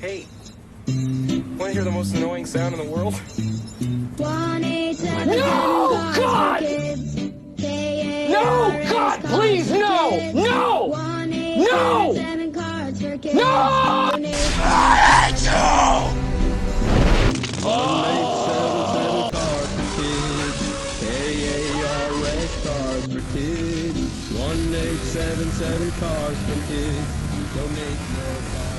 Hey, want to hear the most annoying sound in the world? No, God! No, God, please, no! No! No! No! I hate you! Oh! 1-877 cars for kids. KARS for kids. 1877 cars for kids. Donate your car.